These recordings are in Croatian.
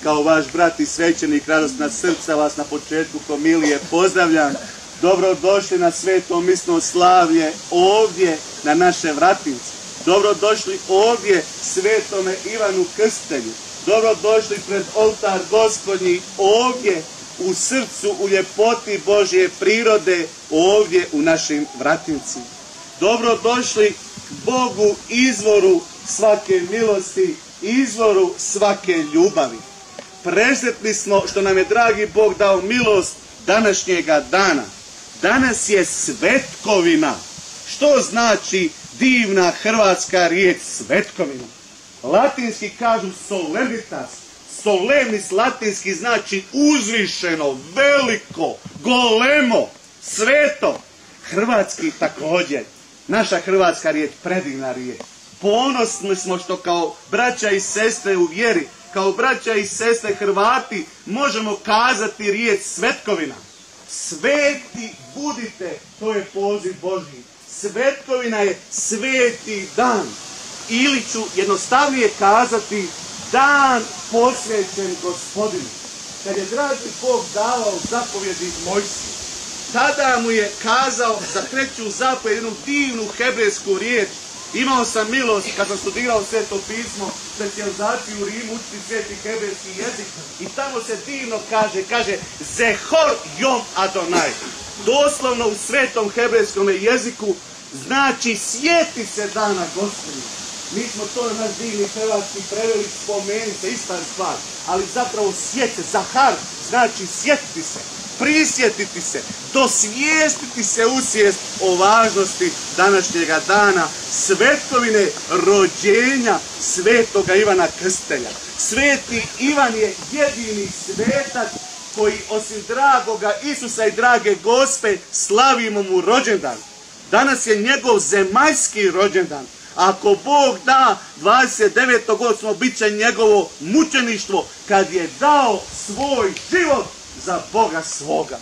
kao vaš brat i svećenik, radosna srca vas na početku homilije pozdravljam. Dobrodošli na sveto misno slavlje ovdje na naše Vratince. Dobrodošli ovdje svetome Ivanu Krstelju. Dobrodošli pred oltar Gospodnji ovdje u srcu, u ljepoti Božje prirode ovdje u našim Vratincima. Dobrodošli Bogu, izvoru svake milosti, izvoru svake ljubavi. Presretni smo što nam je dragi Bog dao milost današnjega dana. Danas je svetkovina. Što znači divna hrvatska riječ svetkovina? Latinski kažu solemnitas. Solemnis latinski znači uzvišeno, veliko, golemo, sveto. Hrvatski također. Naša hrvatska riječ, predivna riječ. Ponosni smo što kao braća i sestre u vjeri, kao braća i sestre Hrvati možemo kazati riječ svetkovina. Sveti budite, to je poziv Božji. Svetkovina je sveti dan. Ili ću jednostavnije kazati dan posvećen Gospodinu. Kad je dragi Bog davao zapovjedi Mojsiju, tada mu je kazao za treću zapovjed jednu divnu hebrejsku riječ. Imao sam milost kad sam studirao Sveto pismo, specijalizaciju u Rimu, učiti sveti hebrejski jezik i tamo se divno kaže Zehor Jom Adonai. Doslovno u svetom hebrejskom jeziku znači sjeti se dana Gospodina. Mi smo to na naš divni hrvatski preveli, spomeni se, ista stvar, ali zapravo sjeti, Zahar znači sjetiti se, prisjetiti se, dosvijestiti se usvijest o važnosti današnjega dana, svetkovine rođenja svetoga Ivana Krstelja. Sveti Ivan je jedini svetac koji osim dragoga Isusa i drage Gospe slavimo mu rođendan. Danas je njegov zemaljski rođendan. Ako Bog da, 29.8. bit će njegovo mučeništvo kad je dao svoj život za Boga svoga.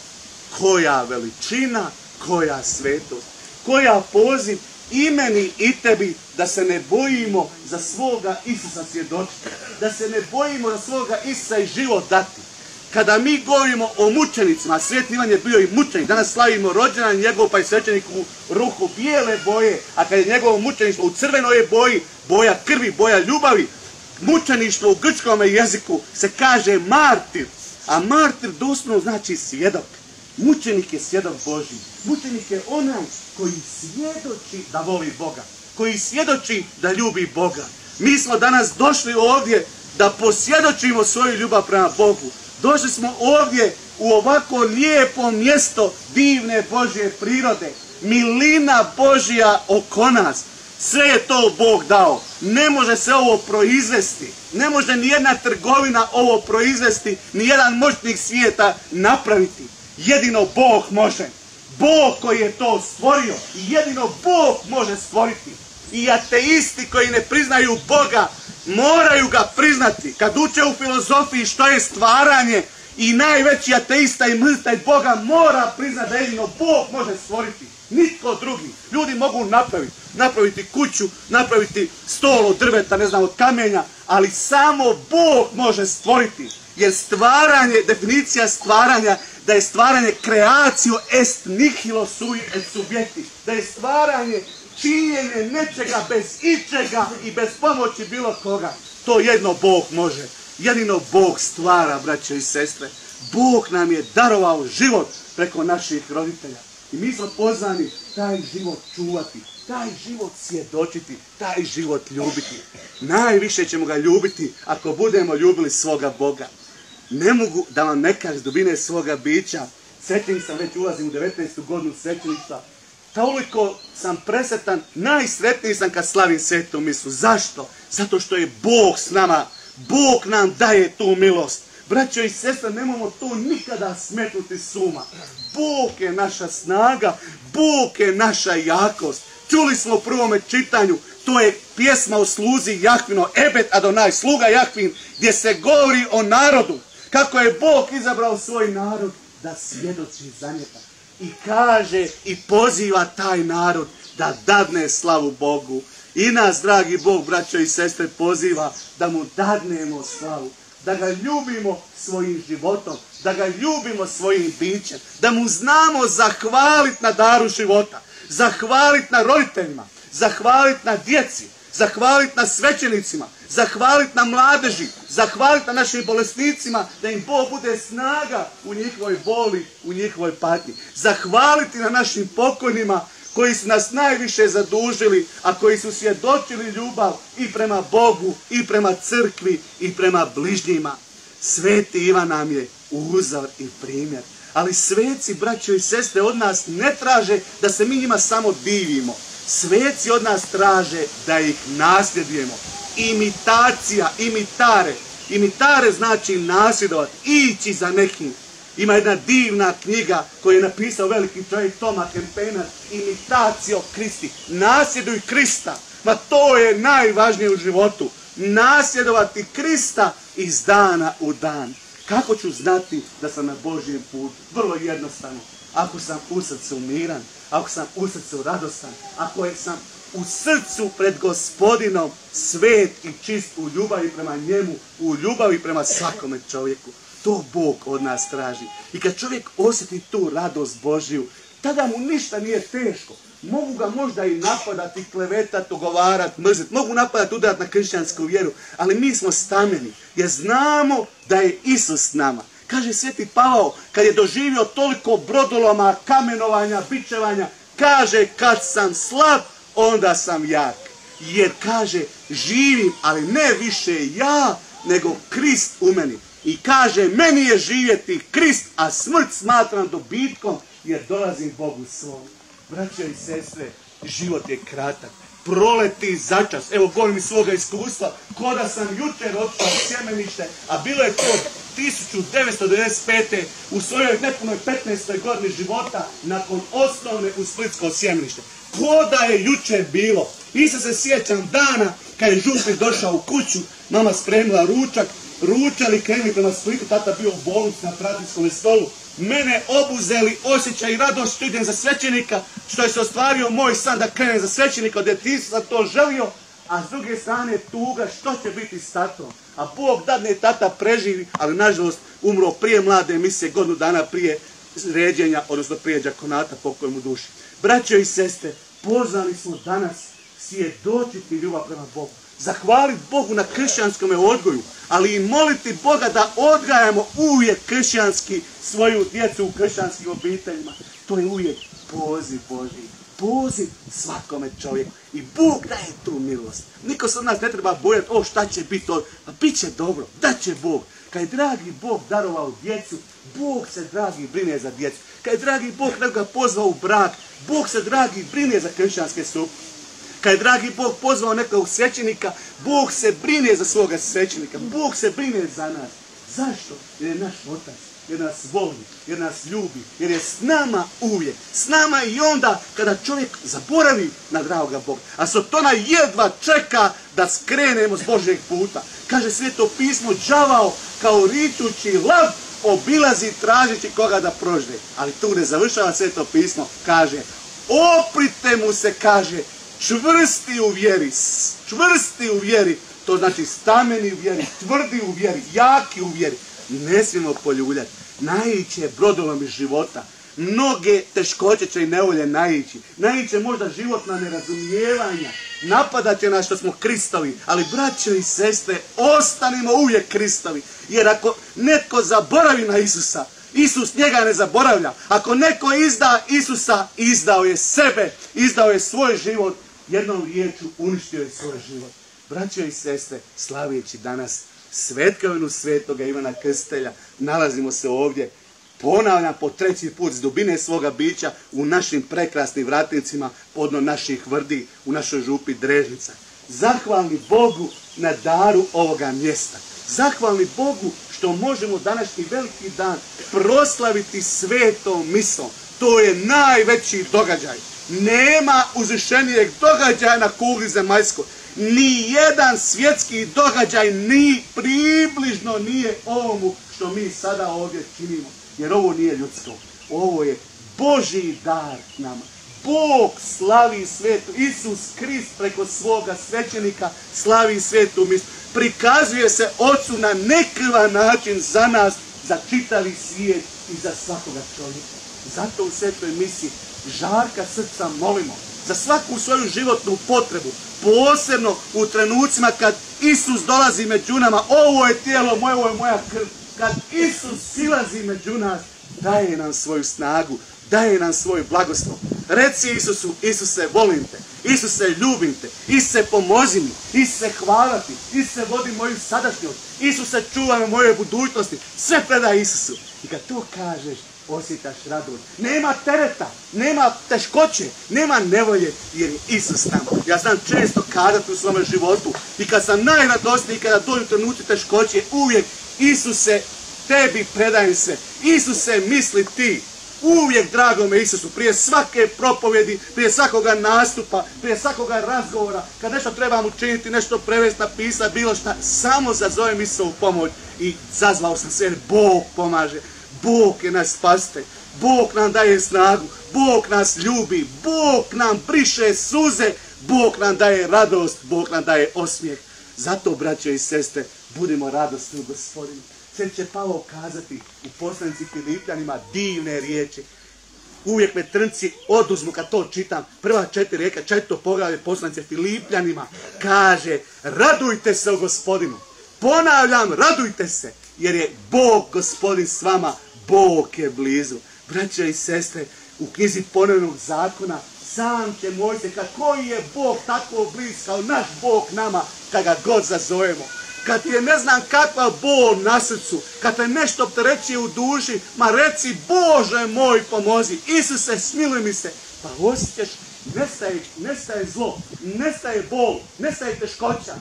Koja veličina, koja svetost, koja poziv i meni i tebi da se ne bojimo za svoga Isusa svjedočiti, da se ne bojimo za svoga Isusa i život dati. Kada mi govorimo o mučenicima, Sveti Ivan je bio i mučenik, danas slavimo rođendan njegov pa je svećenik u ruhu bijele boje, a kad je njegovo mučeništvo u crvenoj boji, boja krvi, boja ljubavi, mučeništvo u grčkom jeziku se kaže martir, a martir doslovno znači svjedok. Mučenik je svjedok Božji. Mučenik je onaj koji svjedoči da voli Boga, koji svjedoči da ljubi Boga. Mi smo danas došli ovdje da posvjedočimo svoju ljubav prema Bogu. Došli smo ovdje u ovako lijepo mjesto divne Božje prirode. Milina Božja oko nas. Sve je to Bog dao. Ne može se ovo proizvesti. Ne može ni jedna trgovina ovo proizvesti, ni jedan moćnik svijeta napraviti. Jedino Bog može. Bog koji je to stvorio. I jedino Bog može stvoriti. I ateisti koji ne priznaju Boga moraju ga priznati. Kad uče u filozofiji što je stvaranje, i najveći ateista i mrzitelj Boga mora priznati da jedino Bog može stvoriti. Nitko drugi. Ljudi mogu napraviti kuću, napraviti stol od drveta, ne znam, od kamenja, ali samo Bog može stvoriti. Jer stvaranje, definicija stvaranja, da je stvaranje creatio est nihilo sui et subjekti. Da je stvaranje činjenje nečega bez ičega i bez pomoći bilo koga. To jedno Bog može. Jedino Bog stvara, braće i sestre. Bog nam je darovao život preko naših roditelja. I mi smo pozvani taj život čuvati, taj život svjedočiti, taj život ljubiti. Najviše ćemo ga ljubiti ako budemo ljubili svoga Boga. Ne mogu da vam ne kažem dubine svoga bića. Svećenik sam, već ulazim u 19. godinu svećeništva. Toliko sam presretan, najsretniji sam kad slavim svetu misu. Zašto? Zato što je Bog s nama. Bog nam daje tu milost. Braćo i sestre, nemojmo to nikada smetnuti s uma. Bog je naša snaga, Bog je naša jakost. Čuli smo u prvome čitanju, to je pjesma o sluzi Jahvino, Ebed Adonai, sluga Jahvin, gdje se govori o narodu. Kako je Bog izabrao svoj narod da svjedoči za njega. I kaže i poziva taj narod da dadne slavu Bogu. I nas, dragi Bog, braćo i sestre, poziva da mu dadnemo slavu. da ga ljubimo svojim životom, da ga ljubimo svojim bićem, da mu znamo zahvaliti na daru života, zahvaliti na roditeljima, zahvaliti na djeci, zahvaliti na svećenicima, zahvaliti na mladeži, zahvaliti na našim bolesnicima, da im Bog bude snaga u njihovoj boli, u njihovoj patnji. Zahvaliti na našim pokojnima koji su nas najviše zadužili, a koji su svjedočili ljubav i prema Bogu, i prema crkvi, i prema bližnjima. Sveti Ivan nam je uzor i primjer. Ali sveci, braćo i sestre, od nas ne traže da se mi njima samo divimo. Sveci od nas traže da ih nasljedujemo. Imitacija, imitare. Imitare znači nasljedovati, ići za nekim. Ima jedna divna knjiga koju je napisao veliki čovjek Toma Kempenaar, Imitatio Christi. Nasljeduj Krista. Ma to je najvažnije u životu. Nasljedovati Krista iz dana u dan. Kako ću znati da sam na Božjem putu? Vrlo jednostavno. Ako sam u srcu miran, ako sam u srcu radostan, ako sam u srcu pred Gospodinom svet i čist u ljubavi prema njemu, u ljubavi prema svakome čovjeku. To Bog od nas traži. I kad čovjek osjeti tu radost Božju, tada mu ništa nije teško. Mogu ga možda i napadati, klevetati, ogovarati, mrziti. Mogu napadati, udarati na kršćansku vjeru. Ali mi smo stameni jer znamo da je Isus s nama. Kaže sveti Pavao, kad je doživio toliko brodoloma, kamenovanja, bičevanja, kaže kad sam slab, onda sam jak. Jer kaže živim, ali ne više ja, nego Krist u meni. I kaže meni je živjeti Krist, a smrt smatram dobitkom jer dolazim Bogu svom. Braćo i sestre, život je kratak. Proleti začas. Evo govorim iz svoga iskustva. Ko da sam jučer otišao u sjemenište, a bilo je to 1995. u svojoj nepunoj 15. godini života nakon osnovne u Splitsko sjemenište. Ko da je jučer bilo. Isto se sjećam dana kad je župnik došao u kuću, mama spremila ručak, ručali, krenuli prema Splitu, tata bio u bolnici na operacijskom stolu. Mene obuzeli osjećaj i radost što idem za svećenika, što je se ostvario moj san da krenem za svećenika, od djetinjstva sam to želio, a s druge strane tuga što će biti s tatom. A Bog dadne, tata preživi, ali nažalost umro prije mlade emisije, godinu dana prije ređenja, odnosno prije đakonata, pokoj mu duši. Braćo i sestre, pozvani smo danas svjedočiti ljubav prema Bogu. Zahvaliti Bogu na kršćanskom odgoju, ali i moliti Boga da odgajamo uvijek kršćanski svoju djecu u kršćanskim obiteljima. To je uvijek poziv Božji. Poziv svakome čovjeku. I Bog daje tu milost. Niko se od nas ne treba bojati, šta će biti to. Pa bit će dobro, da će Bog. Kad je dragi Bog darovao djecu, Bog se dragi brine za djecu. Kad je dragi Bog nekoga pozvao u brak, Bog se dragi brine za kršćanske supruge. Kad je dragi Bog pozvao nekog svećenika, Bog se brine za svoga svećenika. Bog se brine za nas. Zašto? Jer je naš Otac. Jer nas voli. Jer nas ljubi. Jer je s nama uvijek. S nama i onda kada čovjek zaboravi na dragoga Boga. A Sotona jedva čeka da skrenemo s Božjeg puta. Kaže Sveto pismo, đavao kao ričući lav obilazi tražeći koga da prožde. Ali tu ne završava Sveto pismo. Kaže, oprite mu se, kaže, čvrsti u vjeri, to znači stameni u vjeri, tvrdi u vjeri, jaki u vjeri. Ne smijemo poljuljati. Naići je brodolom iz života. Mnoge teškoće će i nevolje naići. Naići možda životna nerazumijevanja. Napadat će nas što smo Kristovi. Ali braćo i sestre, ostanimo uvijek Kristovi. Jer ako netko zaboravi na Isusa, Isus njega ne zaboravlja. Ako neko izda Isusa, izdao je sebe, izdao je svoj život. Jednom riječu uništio je svoj život. Braćo i sestre, slavijeći danas svetkovinu svetoga Ivana Krstitelja, nalazimo se ovdje, ponavljam po treći put, s dubine svoga bića, u našim prekrasnim vratnicima, podno naših vrdi, u našoj župi Drežnica. Zahvalni Bogu na daru ovoga mjesta. Zahvalni Bogu što možemo današnji veliki dan proslaviti svetom misom. To je najveći događaj. Nema uzvišenijeg događaja na kugli zemaljskoj. Ni jedan svjetski događaj ni približno nije ovomu što mi sada ovdje činimo. Jer ovo nije ljudsko. Ovo je Božji dar nama. Bog slavi svetu. Isus Krist preko svoga svećenika slavi svetu misu. prikazuje se Ocu na nekrvan način za nas, za čitavi svijet i za svakoga čovjeka. Zato u svetoj misiji žarka srca molimo za svaku svoju životnu potrebu, posebno u trenucima kad Isus dolazi među nama. Ovo je tijelo moje, ovo je moja krv. Kad Isus silazi među nas, daje nam svoju snagu, daje nam svoj blagoslov. Reci Isusu: Isuse, volim te, Isuse, ljubim te, Isuse, pomozi mi, Isuse, hvala ti, Isuse, vodi moju sadašnjost, Isuse, čuvaj moje budućnosti. Sve predaj Isusu. I kad to kažeš, osjetaš radost. Nema tereta, nema teškoće, nema nevolje, jer je Isus tamo. Ja znam često kazati u svome životu i kad sam najradosniji, kada dođu trenuci teškoće, uvijek: Isuse, tebi predajem se, Isuse, misli ti. Uvijek, drago me Isusu, prije svake propovjedi, prije svakoga nastupa, prije svakoga razgovora, kad nešto trebam učiniti, nešto prevesti, napisati, bilo šta, samo zazovem Isusovu pomoć i zazvao sam se, jer Bog pomaže. Bog je naš spasitelj, Bog nam daje snagu, Bog nas ljubi, Bog nam briše suze, Bog nam daje radost, Bog nam daje osmijeh. Zato, braćo i sestre, budimo radosni u Gospodinu. Sve će Pavao kazati u poslanici Filipljanima divne riječi. Uvijek me trnci oduzmu kad to čitam. Prva 4 rijeka, 4. poglavlje poslanice Filipljanima kaže: radujte se u Gospodinu. Ponavljam, radujte se, jer je Bog Gospodin s vama, Bog je blizu. Braćo i sestre, u knjizi Ponovnog zakona sam će Mojsije, koji je Bog tako bliz kao naš Bog nama, kad ga god zazovemo. Kad ti je ne znam kakva bol na srcu, kad te nešto opterećuje u duši, ma reci: Bože moj, pomozi, Isuse, smiluj mi se. Pa osjećaš, nestaje zlo, nestaje bol, nestaje teškoća.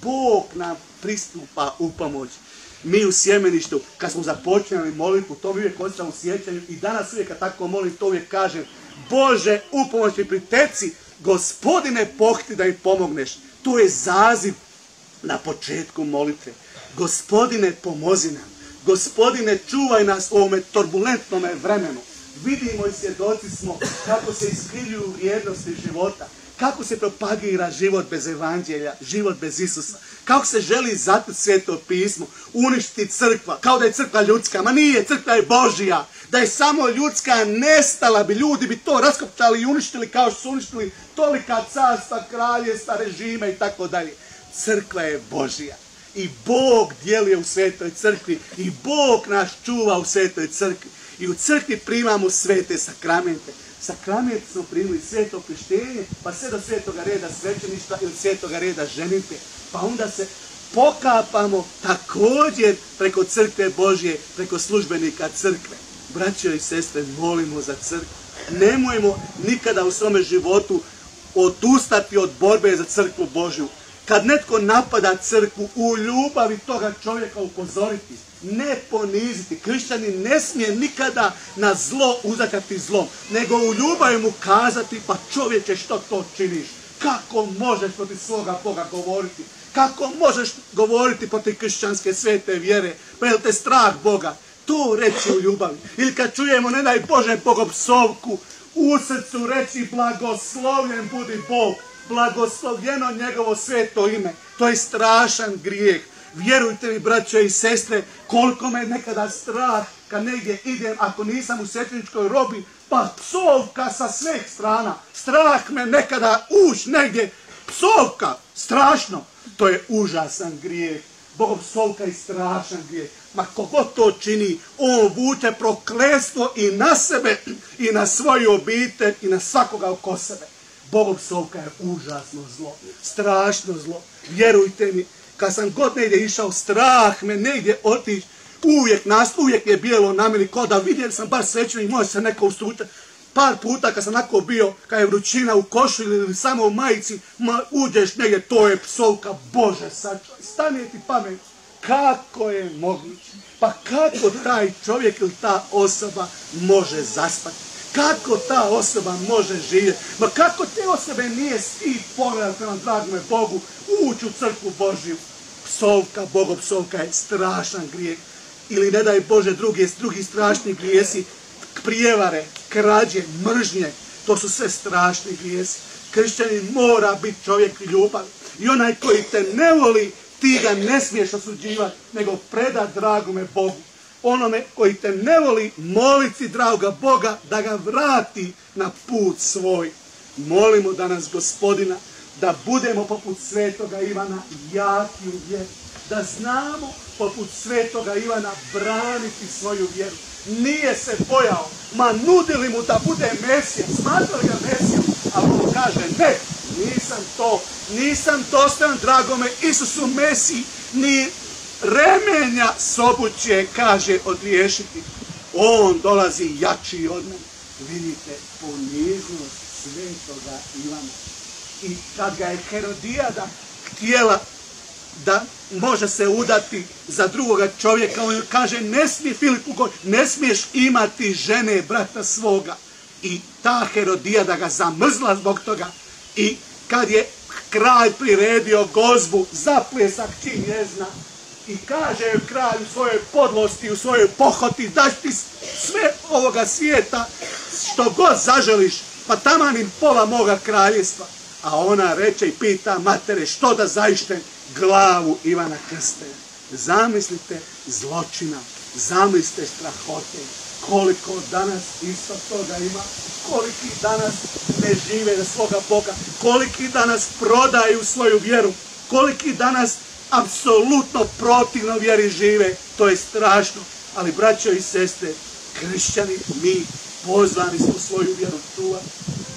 Bog nam pristupa u pomoć. Mi u sjemeništu, kad smo započinjali molitvu, to mi uvijek osjećam u sjećanju i danas uvijek kad tako molim, to uvijek kažem: Bože, u pomoć mi priteci, Gospodine, pohti da im pomogneš. To je zaziv na početku molitve. Gospodine, pomozi nam. Gospodine, čuvaj nas u ovome turbulentnome vremenu. Vidimo i svjedoci smo kako se iskrivljuju vrijednosti života, kako se propagira život bez evanđelja, život bez Isusa, kako se želi zatrt Sveto pismo, uništiti crkva, kao da je crkva ljudska. Ma nije, crkva je Božija. Da je samo ljudska, nestala bi, ljudi bi to raskopčali i uništili kao što su uništili tolika carstva, kraljevstva, režime i tako dalje. Crkva je Božija i Bog djeluje u Svetoj crkvi i Bog nas čuva u Svetoj crkvi. I u crkvi primamo svete sakramente. Sakrament smo primili sveto krštenje, pa sve do svetoga reda svećeništva ili svetoga reda ženitbe. Pa onda se pokapamo također preko crkve Božje, preko službenika crkve. Braćo i sestre, molimo za crkvu. Nemojmo nikada u svome životu odustati od borbe za crkvu Božju. Kad netko napada crkvu, u ljubavi toga čovjeka upozoriti, ne poniziti. Kršćanin ne smije nikada na zlo uzakati zlom, nego u ljubavi mu kazati: pa čovječe, što to činiš? Kako možeš protiv svoga Boga govoriti? Kako možeš govoriti protiv kršćanske svete vjere? Pa je li te strah Boga? To reći u ljubavi. Ili kad čujemo, ne daj Bože, bogopsovku, u srcu reći: blagoslovljen budi Bog, blagoslovljeno njegovo sveto ime. To je strašan grijeh. Vjerujte mi, braćo i sestre, koliko me nekada strah kad negdje idem, ako nisam u svećeničkoj robi, pa psovka sa svih strana. Strah me nekada ući negdje, psovka, strašno. To je užasan grijeh. Bogopsovka je strašan grijeh. Ma kogo to čini, on vuče prokletstvo i na sebe, i na svoju obitelj, i na svakoga oko sebe. Bogopsovka je užasno zlo, strašno zlo. Vjerujte mi, kad sam god negdje išao, strah me negdje otići, uvijek je bijelo na meni, kao da vidim sam bar svećenik, može se neko ustručati. Par puta kad sam onako bio, kad je vrućina u košu ili samo u majici, uđeš negdje, to je psovka. Bože, sačuvaj, stane ti pamet. Kako je moguće? Pa kako taj čovjek ili ta osoba može zaspati? Kako ta osoba može živjeti? Ma kako te osobe nije stid pogledati prema dragome Bogu, ući u crkvu Božju? Psovka, bogopsovka je strašan grijeh. Ili ne daj Bože drugi strašni grijesi, prijevare, krađe, mržnje. To su sve strašni grijesi. Kršćanin mora biti čovjek ljubavi. I onaj koji te ne voli, ti ga ne smiješ osuđivati, nego predat dragome Bogu. Onome koji te ne voli, moliti dragoga Boga da ga vrati na put svoj. Molimo danas Gospodina da budemo poput svetoga Ivana jaki u vjeri. Da znamo poput svetoga Ivana braniti svoju vjeru. Nije se bojao, ma nudili mu da bude Mesija, smatrali ga Mesijom, ali on kaže ne, nisam dostojan dragome Isusu Mesiji, ni remenja s obuće, kaže, odriješiti. On dolazi jači od mene. Vidite poniznost svetoga Ivana. I kad ga je Herodijada htjela da može se udati za drugoga čovjeka, on kaže, ne smije Filipu, ne smiješ imati žene brata svoga. I ta Herodijada ga zamrzla zbog toga. I kad je kralj priredio gozbu za pljesak čim ne zna, i kaže kralj u svojoj podlosti, u svojoj pohoti, daš ti sve ovoga svijeta što god zaželiš, pa taman im pola moga kraljestva. A ona reče i pita matere, što da zaištem glavu Ivana Krstitelja. Zamislite zločina, zamislite strahote, koliko danas isto toga ima, koliki danas ne žive za svoga Boga, koliki danas prodaju svoju vjeru, koliki danas apsolutno protivno vjeri žive. To je strašno. Ali braćo i sestre, kršćani, mi pozvani smo svoju vjeru čuvati.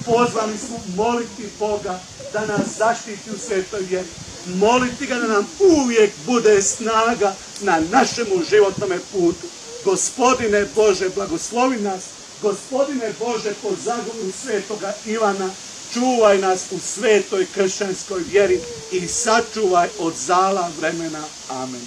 Pozvani smo moliti Boga da nas zaštiti u svetoj vjeri. Moliti ga da nam uvijek bude snaga na našemu životnome putu. Gospodine Bože, blagoslovi nas. Gospodine Bože, po zagovoru svetoga Ivana, čuvaj nas u svetoj kršćanskoj vjeri i sačuvaj od zala vremena. Amen.